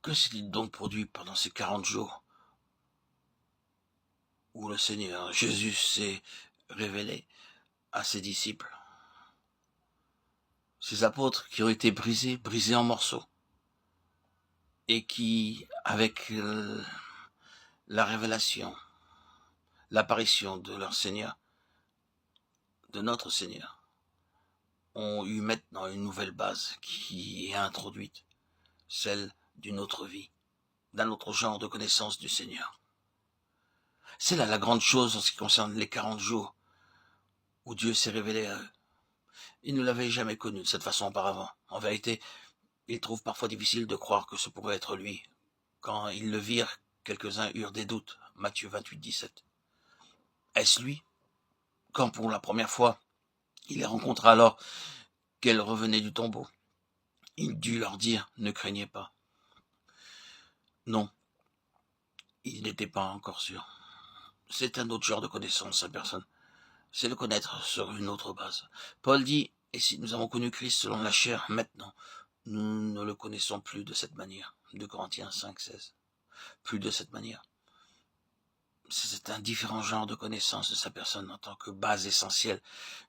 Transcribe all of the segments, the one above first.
Que s'est-il donc produit pendant ces 40 jours où le Seigneur Jésus s'est révélé à ses disciples, ces apôtres qui ont été brisés en morceaux, et qui, avec la révélation, l'apparition de leur Seigneur, de notre Seigneur, ont eu maintenant une nouvelle base qui est introduite, celle d'une autre vie, d'un autre genre de connaissance du Seigneur. C'est là la grande chose en ce qui concerne les 40 jours où Dieu s'est révélé à eux. Ils ne l'avaient jamais connu de cette façon auparavant. En vérité, ils trouvent parfois difficile de croire que ce pourrait être lui. Quand ils le virent, quelques-uns eurent des doutes. Matthieu 28, 17. Est-ce lui? Quand pour la première fois, il les rencontra alors qu'elles revenaient du tombeau, il dut leur dire, ne craignez pas. Non, il n'était pas encore sûr. C'est un autre genre de connaissance, sa personne. C'est le connaître sur une autre base. Paul dit, et si nous avons connu Christ selon la chair, maintenant, nous ne le connaissons plus de cette manière. 2 Corinthiens 5, 16. Plus de cette manière. C'est un différent genre de connaissance de sa personne en tant que base essentielle,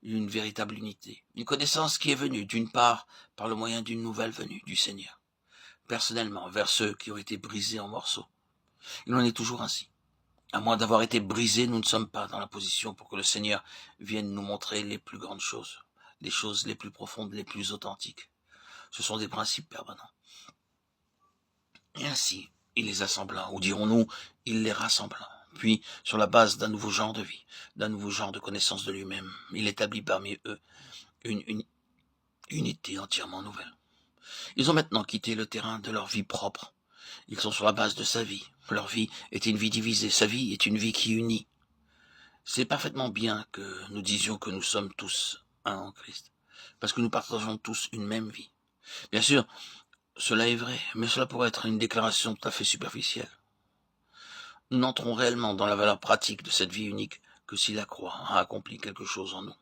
une véritable unité. Une connaissance qui est venue, d'une part, par le moyen d'une nouvelle venue du Seigneur, personnellement, vers ceux qui ont été brisés en morceaux. Il en est toujours ainsi. À moins d'avoir été brisés, nous ne sommes pas dans la position pour que le Seigneur vienne nous montrer les plus grandes choses, les choses les plus profondes, les plus authentiques. Ce sont des principes permanents. Et ainsi, il les assembla, ou dirons-nous, il les rassembla. Puis, sur la base d'un nouveau genre de vie, d'un nouveau genre de connaissance de lui-même, il établit parmi eux une unité entièrement nouvelle. Ils ont maintenant quitté le terrain de leur vie propre. Ils sont sur la base de sa vie. Leur vie est une vie divisée. Sa vie est une vie qui unit. C'est parfaitement bien que nous disions que nous sommes tous un en Christ, parce que nous partageons tous une même vie. Bien sûr, cela est vrai, mais cela pourrait être une déclaration tout à fait superficielle. Nous n'entrons réellement dans la valeur pratique de cette vie unique que si la croix a accompli quelque chose en nous.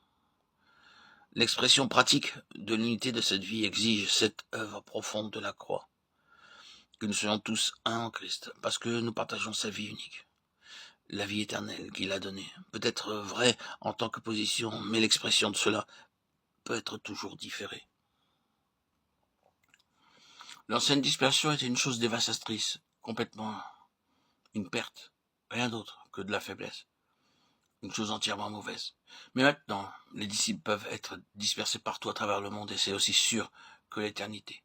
L'expression pratique de l'unité de cette vie exige cette œuvre profonde de la croix, que nous soyons tous un en Christ, parce que nous partageons sa vie unique. La vie éternelle qu'il a donnée peut être vraie en tant que position, mais l'expression de cela peut être toujours différée. L'ancienne dispersion était une chose dévastatrice, complètement une perte, rien d'autre que de la faiblesse, une chose entièrement mauvaise. Mais maintenant, les disciples peuvent être dispersés partout à travers le monde et c'est aussi sûr que l'éternité.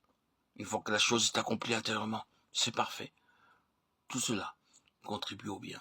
Une fois que la chose est accomplie intérieurement, c'est parfait. Tout cela contribue au bien.